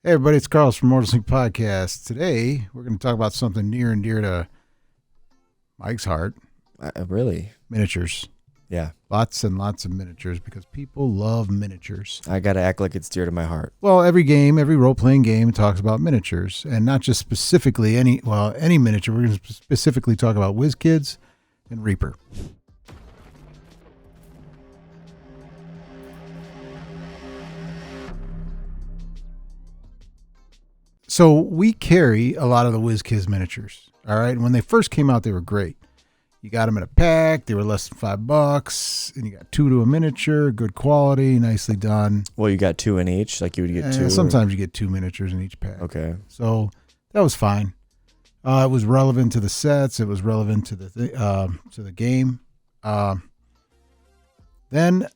Hey everybody, it's Carlos from Immortals Podcast. Today we're going to talk about something near and dear to Mike's heart. Really? Miniatures. Yeah. Lots and lots of miniatures because people love miniatures. I got to act like it's dear to my heart. Well, every role-playing game talks about miniatures, and not just specifically any miniature. We're going to specifically talk about WizKids and Reaper. So we carry a lot of the WizKids miniatures. All right. And when they first came out, they were great. You got them in a pack. They were less than $5, and you got 2 to a miniature, good quality, nicely done. Well, you got 2 in each, like you would get 2. Sometimes you get 2 miniatures in each pack. Okay. So that was fine. It was relevant to the sets. It was relevant to the game. Then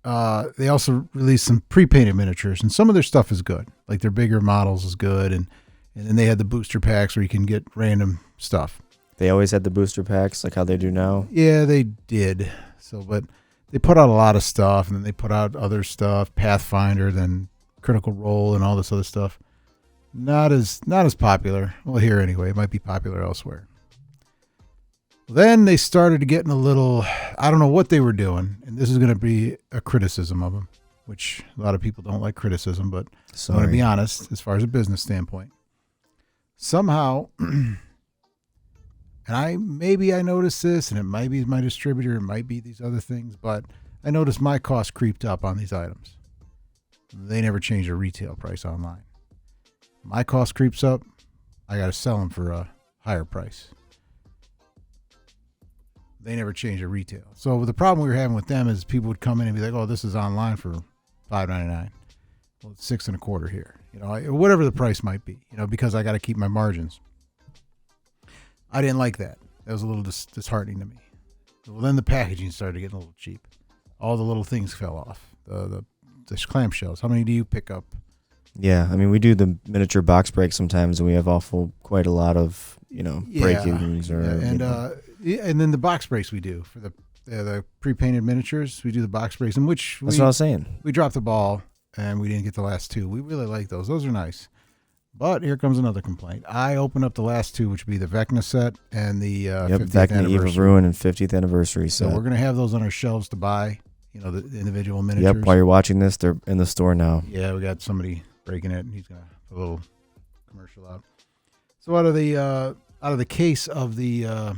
they also released some pre-painted miniatures, and some of their stuff is good. Like their bigger models is good, and then they had the booster packs where you can get random stuff. They always had the booster packs, like how they do now? Yeah, they did. So, but they put out a lot of stuff, and then they put out other stuff, Pathfinder, then Critical Role, and all this other stuff. Not as popular. Well, here anyway. It might be popular elsewhere. Then they started getting a little, I don't know what they were doing, and this is going to be a criticism of them, which a lot of people don't like criticism, but I'm going to be honest as far as a business standpoint. Somehow, and I noticed this, and it might be my distributor, it might be these other things, but I noticed my cost creeped up on these items. They never change their retail price online. My cost creeps up, I got to sell them for a higher price. They never change their retail. So the problem we were having with them is people would come in and be like, "Oh, this is online for $5.99. Well, it's $6.25 here. Whatever the price might be. Because I got to keep my margins." I didn't like that. That was a little disheartening to me. Well, then the packaging started getting a little cheap. All the little things fell off. The clamshells. How many do you pick up? Yeah, I mean, we do the miniature box break sometimes, and we have quite a lot of breakings and then the box breaks we do for the pre-painted miniatures. We do the box breaks, in which that's what I was saying. We dropped the ball and we didn't get the last 2. We really like those. Those are nice. But here comes another complaint. I opened up the last 2, which would be the Vecna set and the 50th Vecna anniversary. Eve of Ruin and 50th anniversary set. So we're going to have those on our shelves to buy. The individual miniatures. Yep. While you're watching this, they're in the store now. Yeah, we got somebody breaking it, and he's going to put a little commercial out. So out of the case of the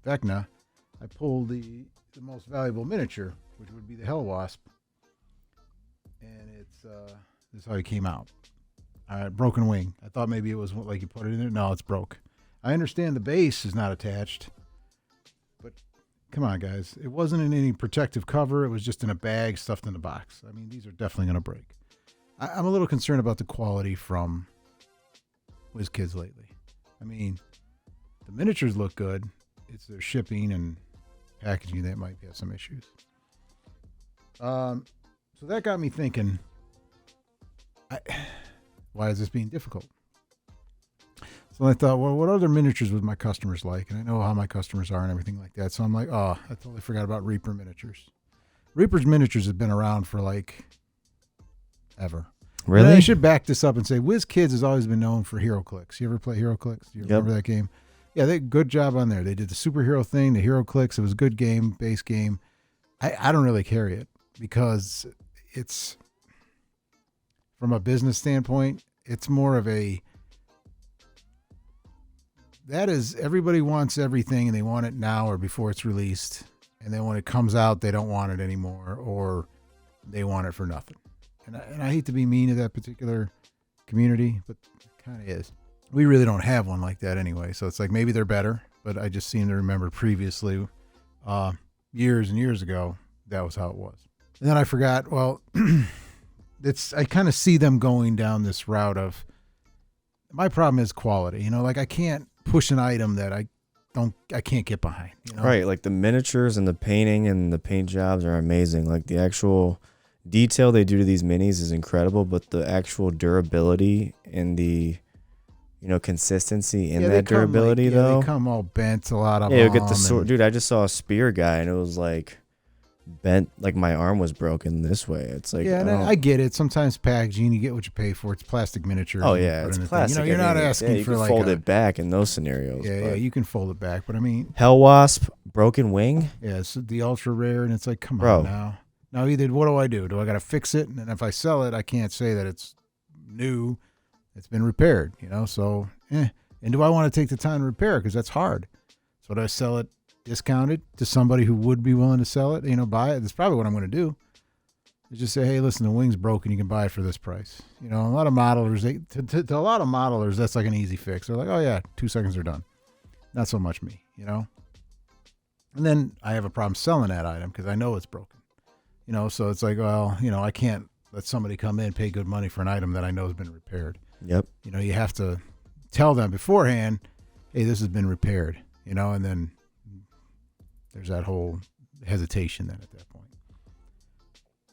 Vecna, I pulled the most valuable miniature, which would be the Hell Wasp, and this is how he came out. Broken wing. I thought maybe it was like you put it in there. No, it's broke. I understand the base is not attached, but come on, guys. It wasn't in any protective cover. It was just in a bag stuffed in a box. I mean, these are definitely going to break. I'm a little concerned about the quality from WizKids lately. I mean, the miniatures look good. It's their shipping and packaging that might have some issues. So that got me thinking, why is this being difficult? So I thought, well, what other miniatures would my customers like? And I know how my customers are and everything like that. So I'm like, I totally forgot about Reaper miniatures. Reaper's miniatures have been around for ever. Really? And I should back this up and say WizKids has always been known for HeroClix. You ever play HeroClix? Do you remember that game? Yeah, they good job on there. They did the superhero thing, the HeroClix. It was a good game, base game. I don't really carry it because it's, from a business standpoint, it's more of everybody wants everything and they want it now or before it's released. And then when it comes out, they don't want it anymore or they want it for nothing. And I hate to be mean to that particular community, but it kind of is. We really don't have one like that anyway. So it's like maybe they're better, but I just seem to remember previously, years and years ago, that was how it was. And then I forgot, well, I kind of see them going down this route of, my problem is quality. I can't push an item that I can't get behind. Right, like the miniatures and the painting and the paint jobs are amazing. Like the actual detail they do to these minis is incredible, but the actual durability and the consistency in that durability they come all bent, a lot of them. Yeah, you get the sword. Dude, I just saw a spear guy and it was like bent, like my arm was broken this way. It's like, yeah, and I get it. Sometimes packaging, you get what you pay for. It's plastic miniatures. oh yeah, it's plastic. You're not asking you for can like fold it back in those scenarios. Yeah, you can fold it back, but I mean, Hell Wasp, broken wing. Yeah, it's the ultra rare, and it's like, come Bro. on now. Now, either what do? Do I got to fix it? And if I sell it, I can't say that it's new. It's been repaired, So, And do I want to take the time to repair it? Because that's hard. So, do I sell it discounted to somebody who would be willing to sell it? Buy it. That's probably what I'm going to do. Is just say, hey, listen, the wing's broken. You can buy it for this price. A lot of modelers, to a lot of modelers, that's like an easy fix. They're like, oh yeah, 2 seconds are done. Not so much me, And then I have a problem selling that item because I know it's broken. So it's like, well, I can't let somebody come in, pay good money for an item that I know has been repaired. Yep. You have to tell them beforehand, hey, this has been repaired, and then there's that whole hesitation then at that point.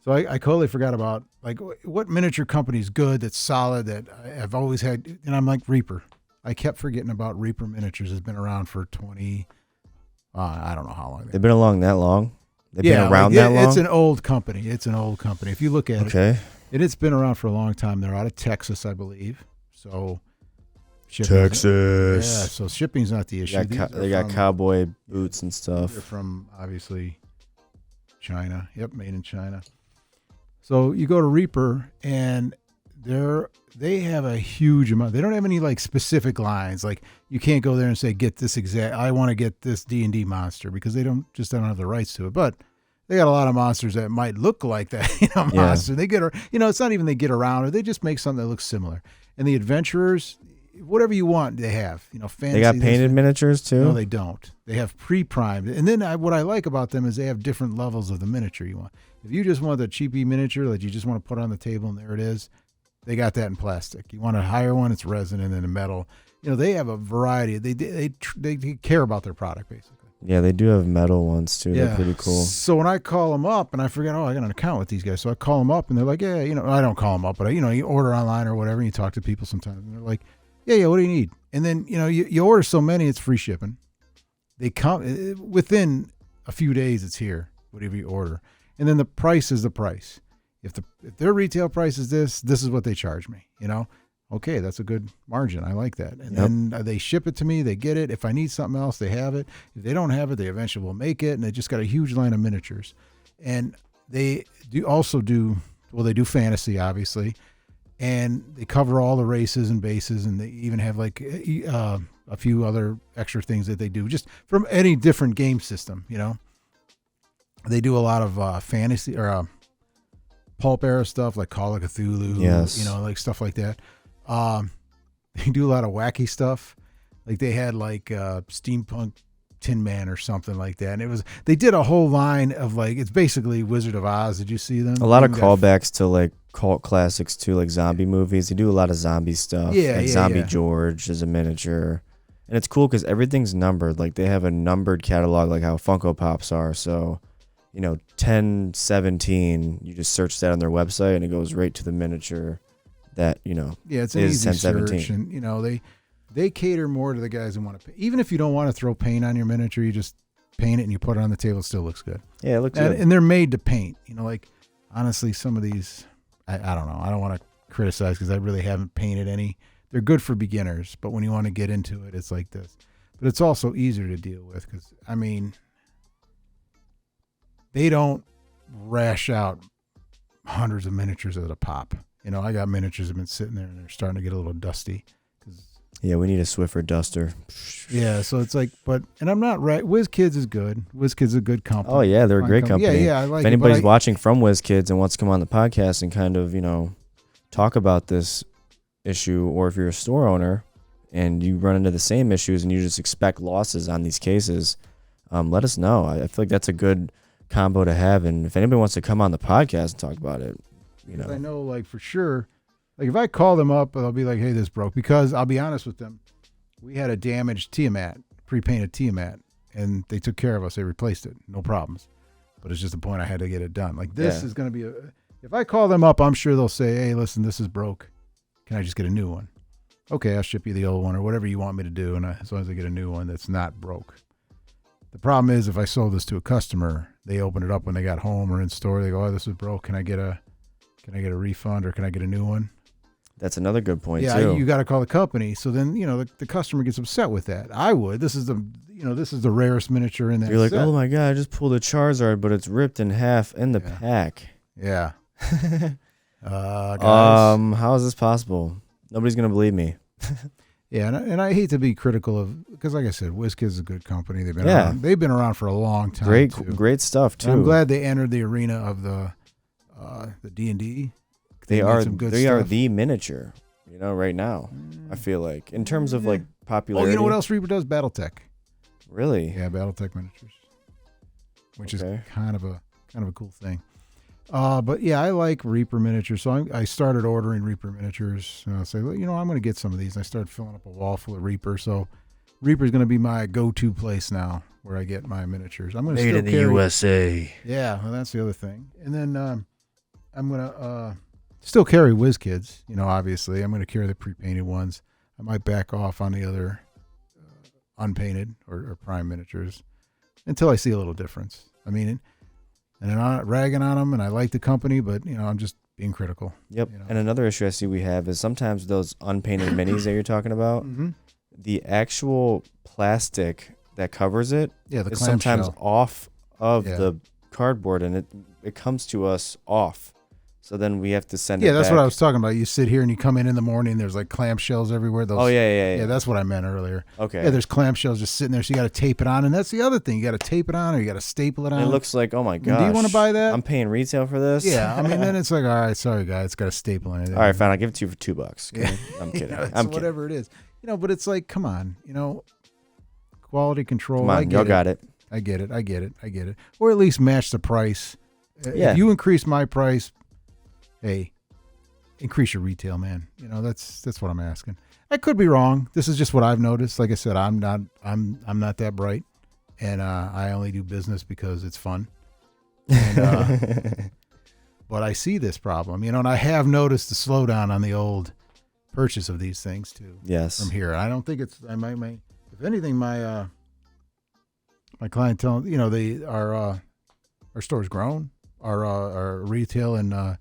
So I totally forgot about, like, what miniature company is good, that's solid, that I've always had, and I'm like Reaper. I kept forgetting about Reaper Miniatures. It's been around for 20, I don't know how long. They've been along that long? They've been around that long? It's an old company. If you look at it, it's been around for a long time. They're out of Texas, I believe. So, Texas. Yeah, so shipping's not the issue. They got cowboy boots and stuff. They're from, obviously, China. Yep, made in China. So you go to Reaper, and they have a huge amount. They don't have any like specific lines. Like you can't go there and say, get this exact. I want to get this D&D monster, because they don't have the rights to it. But they got a lot of monsters that might look like that, monster. Yeah. They get, it's not even they get around, or they just make something that looks similar. And the adventurers, whatever you want, they have. Fantasy. They got painted miniatures too. No, they don't. They have pre-primed. And then what I like about them is they have different levels of the miniature you want. If you just want the cheapy miniature that you just want to put on the table and there it is, they got that in plastic. You want a higher one, it's resin, and then a metal. They have a variety. They care about their product, basically. Yeah, they do have metal ones too. Yeah. They're pretty cool. So when I call them up, and I forget, I got an account with these guys. So I call them up, and they're like, yeah, I don't call them up, but you order online or whatever, and you talk to people sometimes, and they're like, yeah, what do you need? And then, you order so many, it's free shipping. They come within a few days, it's here, whatever you order. And then the price is the price. If their retail price is this is what they charge me, Okay, that's a good margin. I like that. And then they ship it to me. They get it. If I need something else, they have it. If they don't have it, they eventually will make it. And they just got a huge line of miniatures. And they they do fantasy, obviously. And they cover all the races and bases. And they even have like a few other extra things that they do just from any different game system, They do a lot of fantasy or pulp era stuff like Call of Cthulhu, like stuff like that. They do a lot of wacky stuff. Like they had like Steampunk Tin Man or something like that. And they did a whole line of like, it's basically Wizard of Oz. Did you see them? A lot of callbacks to like cult classics too, like zombie movies. They do a lot of zombie stuff. Yeah, like Zombie George is a miniature. And it's cool because everything's numbered. Like they have a numbered catalog, like how Funko Pops are. So, 1017, you just search that on their website and it goes right to the miniature that, Yeah, it's an easy search. And, they cater more to the guys who want to pay. Even if you don't want to throw paint on your miniature, you just paint it and you put it on the table. It still looks good. Yeah, it looks good. And they're made to paint. Like, honestly, some of these, I don't know. I don't want to criticize because I really haven't painted any. They're good for beginners, but when you want to get into it, it's like this. But it's also easier to deal with because, they don't rash out hundreds of miniatures at a pop. I got miniatures that have been sitting there and they're starting to get a little dusty. Yeah, we need a Swiffer duster. Yeah, so it's like, and I'm not right. WizKids is good. WizKids is a good company. Oh, yeah, they're a great company. Yeah, I like if anybody's watching from WizKids and wants to come on the podcast and kind of, talk about this issue, or if you're a store owner and you run into the same issues and you just expect losses on these cases, let us know. I feel like that's a good combo to have, and if anybody wants to come on the podcast and talk about it, I know, like, for sure, like if I call them up, they'll be like, hey, this broke, because I'll be honest with them, we had a damaged Tiamat, pre-painted Tiamat, and they took care of us. They replaced it, no problems, but it's just the point I had to get it done. Like this is going to be if I call them up, I'm sure they'll say, hey, listen, this is broke, can I just get a new one? Okay, I'll ship you the old one or whatever you want me to do, and as long as I get a new one that's not broke. The problem is if I sold this to a customer they open it up when they got home or in store. They go, "Oh, this is broke. Can I get a refund or can I get a new one?" That's another good point Yeah, too. you got to call the company. So then the customer gets upset with that. I would. This is the rarest miniature in that. You're like, set. oh my god, I just pulled a Charizard, but it's ripped in half in the pack. Yeah. Guys. How is this possible? Nobody's gonna believe me. Yeah, and I hate to be critical of, because like I said, WizKids is a good company. They've been Yeah. around. They've been around for a long time. Great stuff too. And I'm glad they entered the arena of the D&D. They made are some good they are stuff. the miniature, right now. I feel like in terms of like popularity. Oh, you know what else Reaper does? BattleTech. Really? Yeah, BattleTech miniatures, which Okay. is kind of a cool thing. But yeah, I like Reaper miniatures, so I started ordering Reaper miniatures. And I say, well, I'm going to get some of these. And I started filling up a wall full of Reaper. So Reaper's going to be my go-to place now where I get my miniatures. I'm going to Made still in the carry, USA. Yeah, well, that's the other thing. And then I'm going to still carry WizKids. Obviously, I'm going to carry the pre-painted ones. I might back off on the other unpainted or prime miniatures until I see a little difference. I mean, and I'm not ragging on them, and I like the company, but I'm just being critical. Yep. And another issue I see we have is sometimes those unpainted minis that you're talking about, the actual plastic that covers it the is sometimes clamshell. off of the cardboard, and it comes to us off. So then we have to send it back. Yeah, that's what I was talking about. You sit here and you come in the morning, there's like clamshells everywhere. Those, Oh, yeah. Yeah, that's what I meant earlier. Okay. Yeah, there's clamshells just sitting there, so you got to tape it on, and that's the other thing. You got to tape it on or you got to staple it on. It looks like, oh my gosh. Do you want to buy that? I'm paying retail for this? Yeah, I mean, then it's like, all right, sorry, guy, it's got a staple in it. All right, fine. I'll give it to you for $2. Okay? Yeah. I'm kidding. It's I'm kidding. whatever it is. But it's like, come on, quality control. Come on, y'all got it. I get it. Or at least match the price. Yeah. If you increase my price, hey, increase your retail, man. That's what I'm asking. I could be wrong. This is just what I've noticed. Like I said, I'm not that bright, and I only do business because it's fun. And, but I see this problem, and I have noticed the slowdown on the old purchase of these things too. Yes. From here, I don't think it's. I might. If anything, my clientele, our store's grown. Our retail and our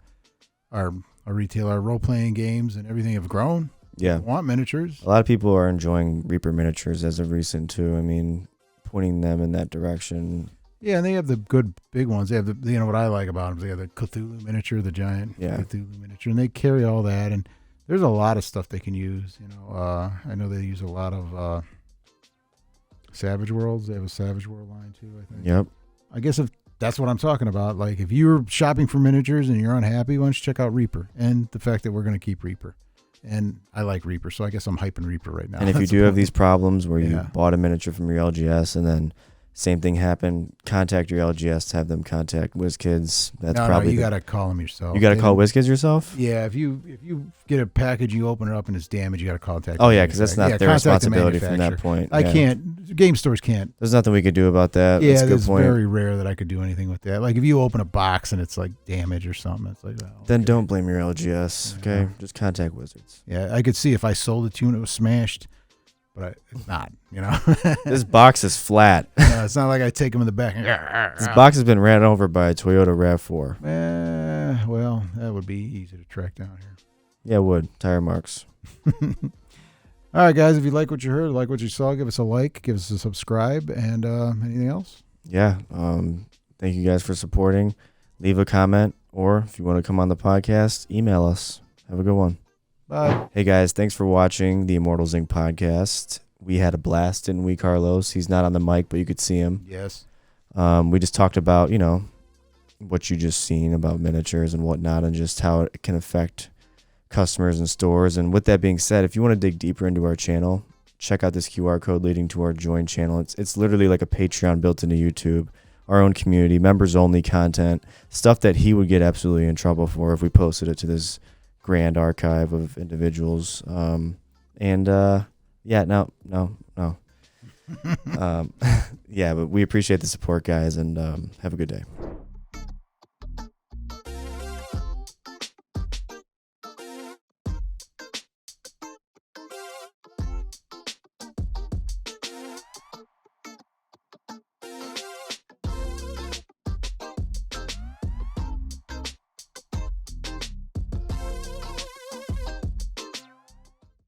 role playing games and everything have grown. Yeah. People want miniatures. A lot of people are enjoying Reaper miniatures as of recent too. I mean, pointing them in that direction. Yeah, and they have the good big ones. They have what I like about them. They have the Cthulhu miniature, the giant Cthulhu miniature, and they carry all that. And there's a lot of stuff they can use. I know they use a lot of Savage Worlds. They have a Savage World line too, I think. Yep. I guess if that's what I'm talking about. Like if you're shopping for miniatures and you're unhappy, why don't you check out Reaper and the fact that we're going to keep Reaper. And I like Reaper, so I guess I'm hyping Reaper right now. And if you do have these problems where you Yeah. bought a miniature from your LGS and then same thing happened, contact your LGS to have them contact WizKids. That's probably you got to call them yourself. You got to call WizKids yourself? Yeah, if you get a package, you open it up and it's damaged, you got to contact. Oh the yeah, because that's not their contact the responsibility from that manufacturer. point. I Yeah. can't. Game stores can't. There's nothing we could do about that. Yeah, That's a good it's point. very rare that I could do anything with that. Like if you open a box and it's like damaged or something, it's like Then okay. don't blame your LGS. Okay, Yeah. just contact Wizards. Yeah, I could see if I sold it to you and it was smashed, but it's not. This box is flat. It's not like I take them in the back. This box has been ran over by a Toyota RAV4. Well, that would be easy to track down here. Yeah, it would. Tire marks. All right, guys, if you like what you heard, like what you saw, give us a like, give us a subscribe, and anything else? Yeah. Thank you guys for supporting. Leave a comment, or if you want to come on the podcast, email us. Have a good one. Bye. Hey guys, thanks for watching the Immortals Inc. podcast. We had a blast, didn't we, Carlos? He's not on the mic, but you could see him. Yes. We just talked about, what you just seen about miniatures and whatnot, and just how it can affect customers and stores. And with that being said, if you want to dig deeper into our channel, check out this QR code leading to our join channel. It's literally like a Patreon built into YouTube, our own community, members only content, stuff that he would get absolutely in trouble for if we posted it to this grand archive of individuals. Yeah, no. Yeah, but we appreciate the support, guys, and have a good day.